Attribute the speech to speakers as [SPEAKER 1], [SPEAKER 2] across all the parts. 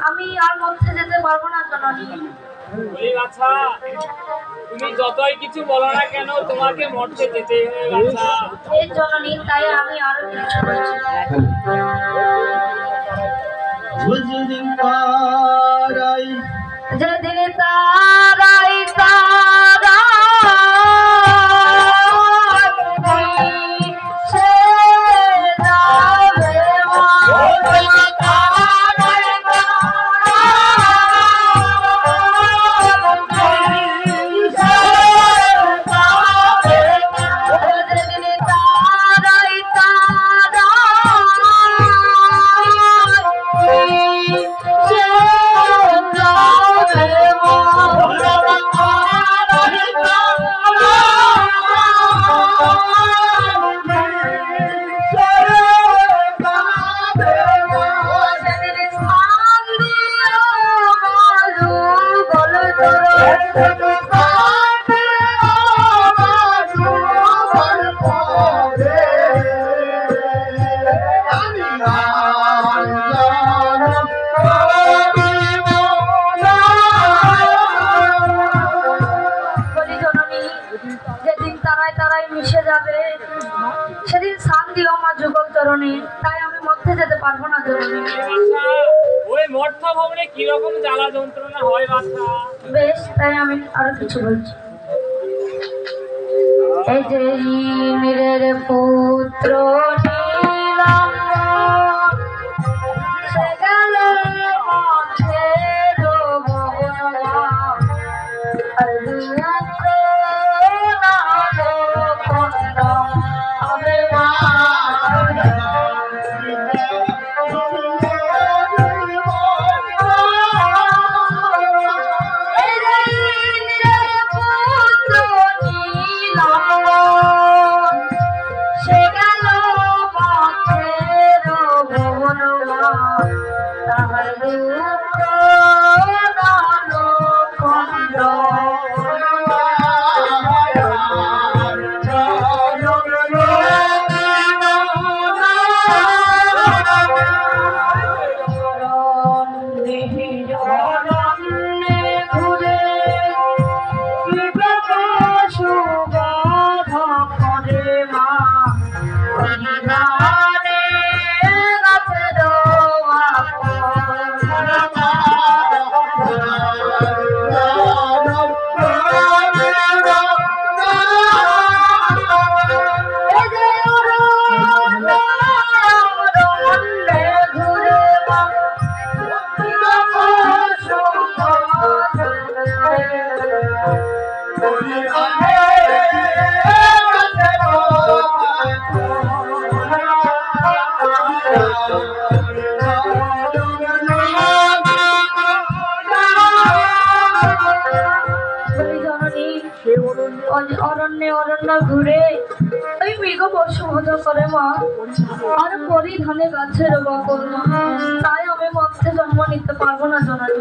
[SPEAKER 1] আমি আর মধ্যে যেতে পারবো না জননী।
[SPEAKER 2] আচ্ছা তুমি যতই কিছু বলো না কেন তোমাকে মরতে যেতেই হবে বাচ্চা।
[SPEAKER 1] এই জননী তাই আমি আরো কিছু বলছি। যেদিন তারাই মিশে যাবে সেদিন সান দিও আমার যুগল চরণে, তাই আমি মধ্যে যেতে পারবো না জননী।
[SPEAKER 2] ওই মর্ত ভবনে কি রকম জ্বালা যন্ত্রণা হয় বাচ্চা।
[SPEAKER 1] বেশ তাই আমি আরো কিছু বলছি। এই যে ইন্দ্রের পুত্র অরণ্যে অরণ্য ঘুরে ওই মৃগ পশু বধ করে মা, আর পরিধানে গাছের বকল, তাই আমি মধ্যে জন্ম নিতে পারবো না জননী।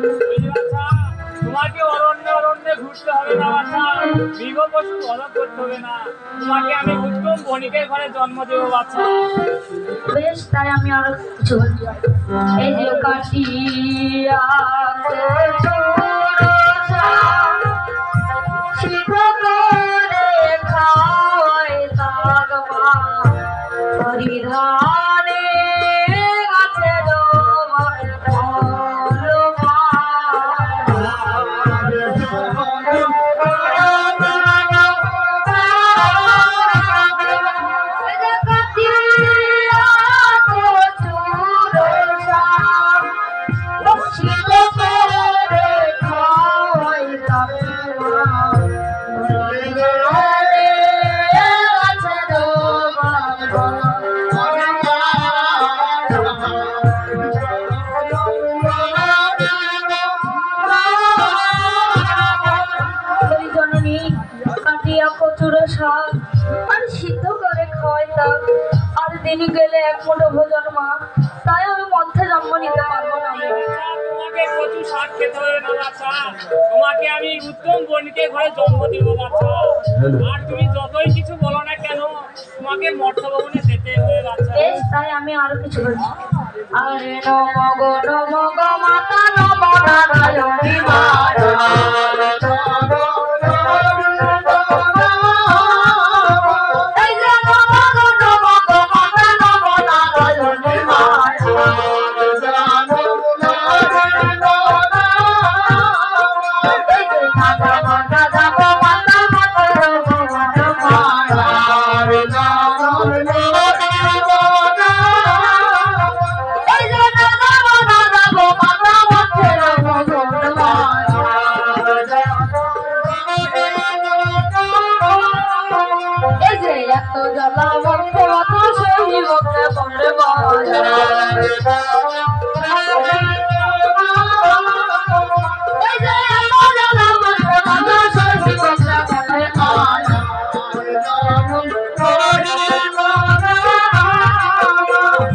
[SPEAKER 2] তোমাকে অরণ্যে অরণ্যে ঘুরতে হবে না বাচ্চা, মৃগ পশু বধ করতে হবে না, তোমাকে আমি উত্তম বণিকের ঘরে জন্ম দেবো বাচ্চা।
[SPEAKER 1] বেশ তাই আমি আরো কিছু বলছি। এই যে কাটিয়া পরিধানে গাছের বকল দিন গেলে এক মুঠো ভোজন মা, তাই আমি মধ্যে জন্ম নিতে পারবো না।
[SPEAKER 2] তোমাকে প্রচুর শাক খেতে হবে না বাচ্চা, তোমাকে আমি উত্তম বণিকের ঘরে জন্ম দেব বাচ্চা। আর তুমি যতই কিছু বলো না কেন, তোমাকে মর্ত ভবনে যেতে হবে বাচ্চা।
[SPEAKER 1] বেশ, তাই আমি আরো কিছু বলছি। আরে নম গো মাতা নম নারায়ণী মাতা। এই যে নম গো মাতা নম নারায়ণী মাতা। এই যে মাতা মাতা যাব মাতা মাতা যাব মাতা মাতা। এই যে দাদা মাতা যাব মাতা মাতা যাব মাতা। এই যে এত জ্বালা মত অত সহিব কেমনে মায়া। এই যে এত জ্বালা মত অত সহিব কেমনে মায়া।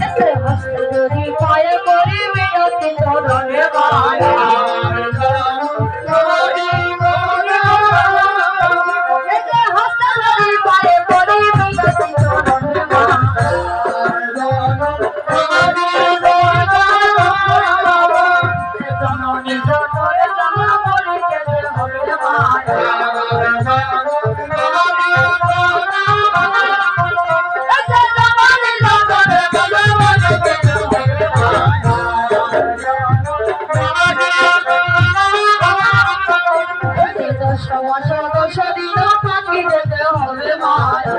[SPEAKER 1] এসে হস্ত যদি পায়ে করি মিনতি চরণে মায়া। এসে হস্ত যদি পায়ে করি মিনতি চরণে মায়া। জননী জনরে জন্ম করিতে হবে মায়া। এসে জননী জনরে জন্ম করিতে হবে মায়া। এসে 10 মাস 10 দিন থাকি যেতে হবে মায়া।